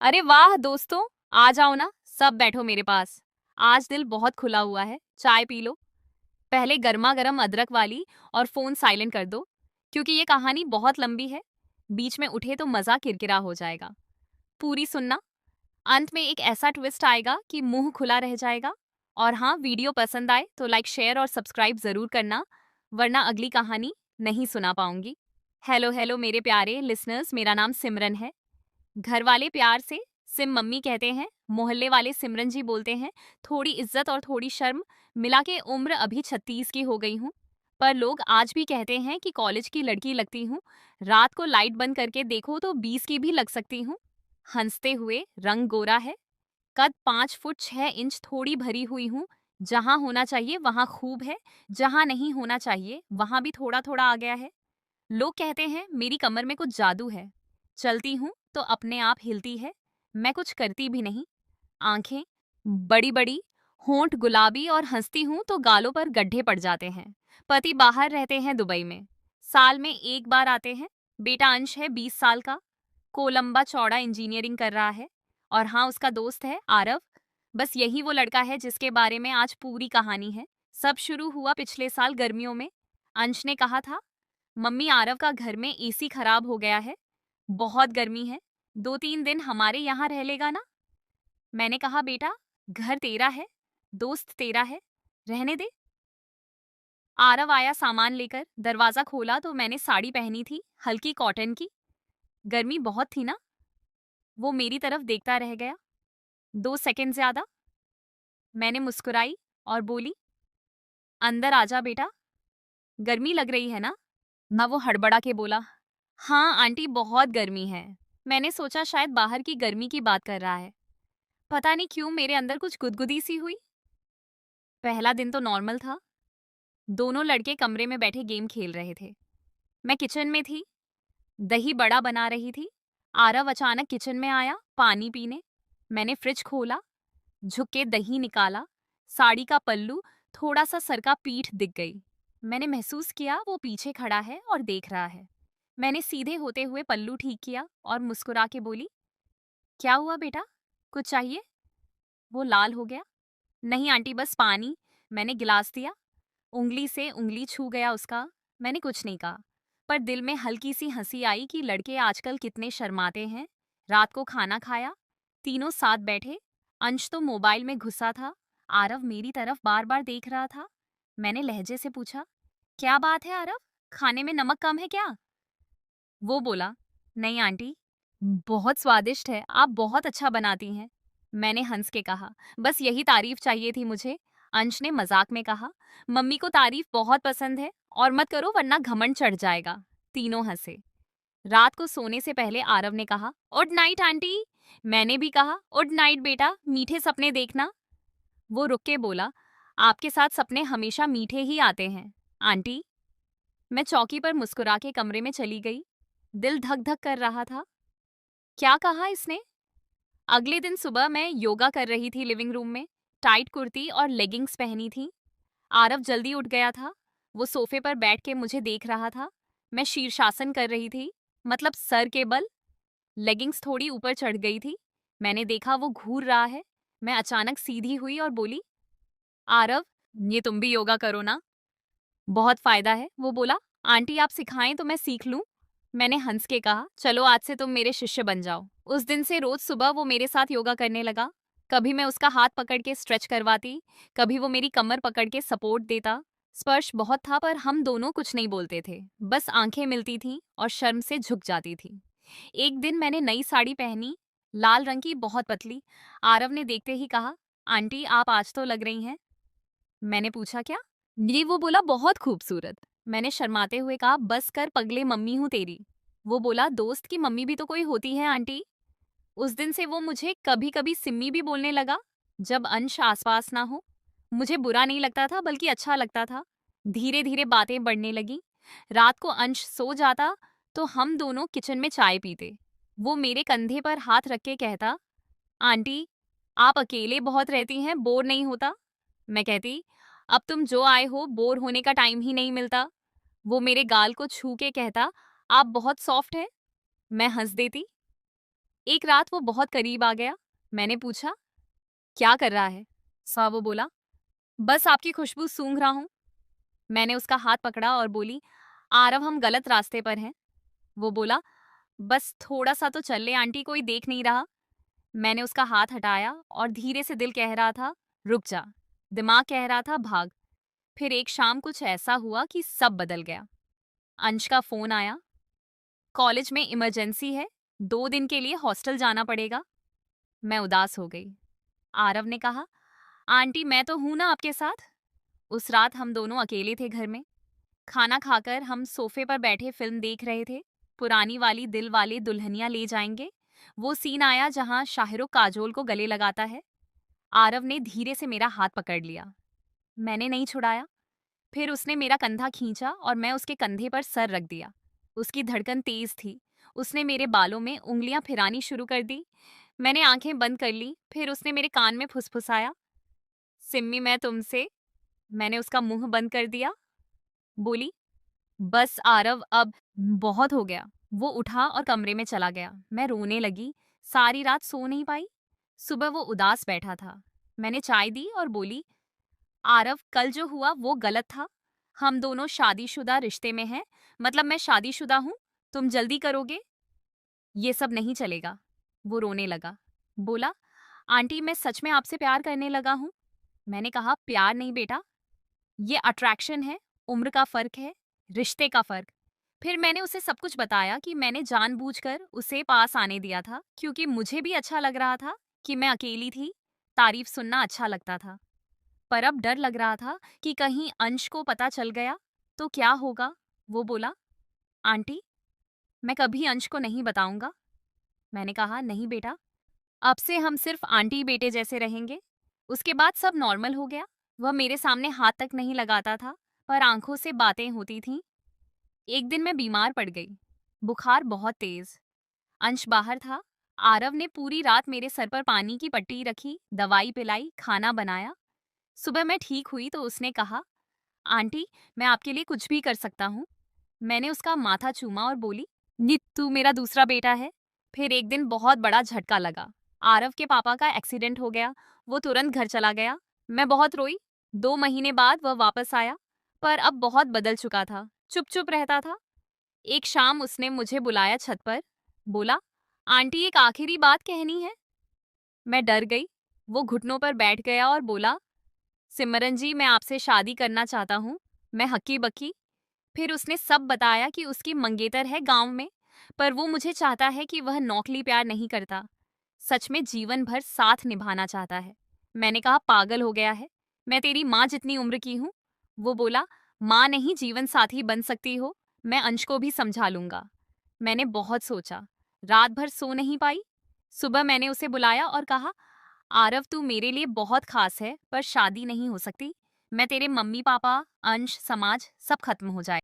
अरे वाह दोस्तों, आ जाओ ना। सब बैठो मेरे पास। आज दिल बहुत खुला हुआ है, चाय पी लो। पहले गर्मा गर्म अदरक वाली, और फोन साइलेंट कर दो, क्योंकि ये कहानी बहुत लंबी है। बीच में उठे तो मजा किरकिरा हो जाएगा। पूरी सुनना। अंत में एक ऐसा ट्विस्ट आएगा कि मुंह खुला रह जाएगा। और हाँ, वीडियो पसंद आए तो लाइक शेयर और सब्सक्राइब जरूर करना, वरना अगली कहानी नहीं सुना पाऊंगी। हेलो हेलो मेरे प्यारे लिसनर्स, मेरा नाम सिमरन है। घर वाले प्यार से सिम मम्मी कहते हैं, मोहल्ले वाले सिमरन जी बोलते हैं। थोड़ी इज्जत और थोड़ी शर्म मिला के उम्र अभी 36 की हो गई हूँ। पर लोग आज भी कहते हैं कि कॉलेज की लड़की लगती हूँ। रात को लाइट बंद करके देखो तो 20 की भी लग सकती हूँ। हंसते हुए रंग गोरा है। कद 5 फुट 6 इंच, थोड़ी भरी हुई हूँ। जहां होना चाहिए वहां खूब है, जहां नहीं होना चाहिए वहां भी थोड़ा थोड़ा आ गया है। लोग कहते हैं मेरी कमर में कुछ जादू है। चलती हूँ तो अपने आप हिलती है। मैं कुछ करती भी नहीं। आंखें बड़ी बड़ी, होंठ गुलाबी, और हंसती हूँ तो गालों पर गड्ढे पड़ जाते हैं। पति बाहर रहते हैं दुबई में। साल में एक बार आते हैं। बेटा अंश है 20 साल का। कोलंबा चौड़ा इंजीनियरिंग कर रहा है। और हाँ, उसका दोस्त है आरव। बस यही वो लड़का है जिसके बारे में आज पूरी कहानी है। सब शुरू हुआ पिछले साल गर्मियों में। अंश ने कहा था, मम्मी आरव का घर में एसी खराब हो गया है, बहुत गर्मी है, 2-3 दिन हमारे यहाँ रह लेगा ना। मैंने कहा, बेटा घर तेरा है, दोस्त तेरा है, रहने दे। आरव आया सामान लेकर। दरवाजा खोला तो मैंने साड़ी पहनी थी, हल्की कॉटन की। गर्मी बहुत थी ना। वो मेरी तरफ देखता रह गया 2 सेकंड ज्यादा। मैंने मुस्कुराई और बोली, अंदर आजा बेटा, गर्मी लग रही है ना। ना वो हड़बड़ा के बोला, हाँ आंटी बहुत गर्मी है। मैंने सोचा शायद बाहर की गर्मी की बात कर रहा है। पता नहीं क्यों मेरे अंदर कुछ गुदगुदी सी हुई। पहला दिन तो नॉर्मल था। दोनों लड़के कमरे में बैठे गेम खेल रहे थे। मैं किचन में थी, दही बड़ा बना रही थी। आरव अचानक किचन में आया पानी पीने। मैंने फ्रिज खोला, झुक के दही निकाला। साड़ी का पल्लू थोड़ा सा सरका, पीठ दिख गई। मैंने महसूस किया वो पीछे खड़ा है और देख रहा है। मैंने सीधे होते हुए पल्लू ठीक किया और मुस्कुरा के बोली, क्या हुआ बेटा, कुछ चाहिए। वो लाल हो गया। नहीं आंटी, बस पानी। मैंने गिलास दिया। उंगली से उंगली छू गया उसका। मैंने कुछ नहीं कहा, पर दिल में हल्की सी हंसी आई कि लड़के आजकल कितने शर्माते हैं। रात को खाना खाया, तीनों साथ बैठे। अंश तो मोबाइल में घुसा था। आरव मेरी तरफ बार बार देख रहा था। मैंने लहजे से पूछा, क्या बात है आरव, खाने में नमक कम है क्या। वो बोला, नहीं आंटी, बहुत स्वादिष्ट है, आप बहुत अच्छा बनाती हैं। मैंने हंस के कहा, बस यही तारीफ चाहिए थी मुझे। अंश ने मजाक में कहा, मम्मी को तारीफ बहुत पसंद है, और मत करो वरना घमंड चढ़ जाएगा। तीनों हंसे। रात को सोने से पहले आरव ने कहा, गुड नाइट आंटी। मैंने भी कहा, गुड नाइट बेटा, मीठे सपने देखना। वो रुक के बोला, आपके साथ सपने हमेशा मीठे ही आते हैं आंटी। मैं चौकी पर मुस्कुरा के कमरे में चली गई। दिल धक धक कर रहा था। क्या कहा इसने। अगले दिन सुबह मैं योगा कर रही थी लिविंग रूम में। टाइट कुर्ती और लेगिंग्स पहनी थी। आरव जल्दी उठ गया था। वो सोफे पर बैठ के मुझे देख रहा था। मैं शीर्षासन कर रही थी, मतलब सर के बल। लेगिंग्स थोड़ी ऊपर चढ़ गई थी। मैंने देखा वो घूर रहा है। मैं अचानक सीधी हुई और बोली, आरव, ये तुम भी योगा करो ना, बहुत फायदा है। वो बोला, आंटी आप सिखाएं तो मैं सीख लूं। मैंने हंस के कहा, चलो आज से तुम मेरे शिष्य बन जाओ। उस दिन से रोज सुबह वो मेरे साथ योगा करने लगा। कभी मैं उसका हाथ पकड़ के स्ट्रेच करवाती, कभी वो मेरी कमर पकड़ के सपोर्ट देता। स्पर्श बहुत था, पर हम दोनों कुछ नहीं बोलते थे, बस आंखें मिलती थीं और शर्म से झुक जाती थी। एक दिन मैंने नई साड़ी पहनी, लाल रंग की, बहुत पतली। आरव ने देखते ही कहा, आंटी आप आज तो लग रही हैं। मैंने पूछा, क्या। जी, वो बोला, बहुत खूबसूरत। मैंने शर्माते हुए कहा, बस कर पगले, मम्मी हूं तेरी। वो बोला, दोस्त की मम्मी भी तो कोई होती है आंटी। उस दिन से वो मुझे कभी कभी सिम्मी भी बोलने लगा, जब अंश आसपास ना हो। मुझे बुरा नहीं लगता था, बल्कि अच्छा लगता था। धीरे धीरे बातें बढ़ने लगी। रात को अंश सो जाता तो हम दोनों किचन में चाय पीते। वो मेरे कंधे पर हाथ रख के कहता, आंटी आप अकेले बहुत रहती हैं, बोर नहीं होता। मैं कहती, अब तुम जो आए हो, बोर होने का टाइम ही नहीं मिलता। वो मेरे गाल को छू के कहता, आप बहुत सॉफ्ट है। मैं हंस देती। एक रात वो बहुत करीब आ गया। मैंने पूछा, क्या कर रहा है? वो बोला, बस आपकी खुशबू सूंघ रहा हूँ। मैंने उसका हाथ पकड़ा और बोली, आरव हम गलत रास्ते पर हैं। वो बोला, बस थोड़ा सा तो चल ले आंटी, कोई देख नहीं रहा। मैंने उसका हाथ हटाया और धीरे से दिल कह रहा था रुक जा, दिमाग कह रहा था भाग। फिर एक शाम कुछ ऐसा हुआ कि सब बदल गया। अंश का फोन आया, कॉलेज में इमरजेंसी है, 2 दिन के लिए हॉस्टल जाना पड़ेगा। मैं उदास हो गई। आरव ने कहा, आंटी मैं तो हूं ना आपके साथ। उस रात हम दोनों अकेले थे घर में। खाना खाकर हम सोफे पर बैठे फिल्म देख रहे थे, पुरानी वाली दिल वाले दुल्हनिया ले जाएंगे। वो सीन आया जहां शाहरुख काजोल को गले लगाता है। आरव ने धीरे से मेरा हाथ पकड़ लिया। मैंने नहीं छुड़ाया। फिर उसने मेरा कंधा खींचा और मैं उसके कंधे पर सर रख दिया। उसकी धड़कन तेज थी। उसने मेरे बालों में उंगलियां फिरानी शुरू कर दी। मैंने आंखें बंद कर ली। फिर उसने मेरे कान में फुसफुसाया, सिम्मी मैं तुमसे। मैंने उसका मुंह बंद कर दिया। बोली, बस आरव अब बहुत हो गया। वो उठा और कमरे में चला गया। मैं रोने लगी। सारी रात सो नहीं पाई। सुबह वो उदास बैठा था। मैंने चाय दी और बोली, आरव कल जो हुआ वो गलत था। हम दोनों शादीशुदा रिश्ते में हैं, मतलब मैं शादीशुदा हूं। तुम जल्दी करोगे? ये सब नहीं चलेगा। वो रोने लगा। बोला, आंटी मैं सच में आपसे प्यार करने लगा हूं। मैंने कहा, प्यार नहीं बेटा, ये अट्रैक्शन है, उम्र का फर्क है, रिश्ते का फर्क। फिर मैंने उसे सब कुछ बताया कि मैंने जानबूझकर उसे पास आने दिया था क्योंकि मुझे भी अच्छा लग रहा था कि मैं अकेली थी। तारीफ सुनना अच्छा लगता था, पर अब डर लग रहा था कि कहीं अंश को पता चल गया तो क्या होगा। वो बोला, आंटी मैं कभी अंश को नहीं बताऊंगा। मैंने कहा, नहीं बेटा, अब से हम सिर्फ आंटी बेटे जैसे रहेंगे। उसके बाद सब नॉर्मल हो गया। वह मेरे सामने हाथ तक नहीं लगाता था, पर आंखों से बातें होती थीं। एक दिन मैं बीमार पड़ गई, बुखार बहुत तेज। अंश बाहर था। आरव ने पूरी रात मेरे सर पर पानी की पट्टी रखी, दवाई पिलाई, खाना बनाया। सुबह मैं ठीक हुई तो उसने कहा, आंटी मैं आपके लिए कुछ भी कर सकता हूँ। मैंने उसका माथा चूमा और बोली, नित तू मेरा दूसरा बेटा है। फिर एक दिन बहुत बड़ा झटका लगा। आरव के पापा का एक्सीडेंट हो गया। वो तुरंत घर चला गया। मैं बहुत रोई। 2 महीने बाद वह वापस आया, पर अब बहुत बदल चुका था। चुप चुप रहता था। एक शाम उसने मुझे बुलाया छत पर। बोला, आंटी एक आखिरी बात कहनी है। मैं डर गई। वो घुटनों पर बैठ गया और बोला, सिमरन जी मैं आपसे शादी करना चाहता हूँ। मैं हक्की बक्की। फिर उसने सब बताया कि उसकी मंगेतर है गांव में, पर वो मुझे चाहता है कि वह नौकली प्यार नहीं करता, सच में जीवन भर साथ निभाना चाहता है। मैंने कहा, पागल हो गया है, मैं तेरी माँ जितनी उम्र की हूँ। वो बोला, माँ नहीं जीवन साथी बन सकती हो, मैं अंश को भी समझा लूंगा। मैंने बहुत सोचा, रात भर सो नहीं पाई। सुबह मैंने उसे बुलाया और कहा, आरव तू मेरे लिए बहुत खास है, पर शादी नहीं हो सकती। मैं तेरे मम्मी पापा, अंश, समाज सब खत्म हो जाए।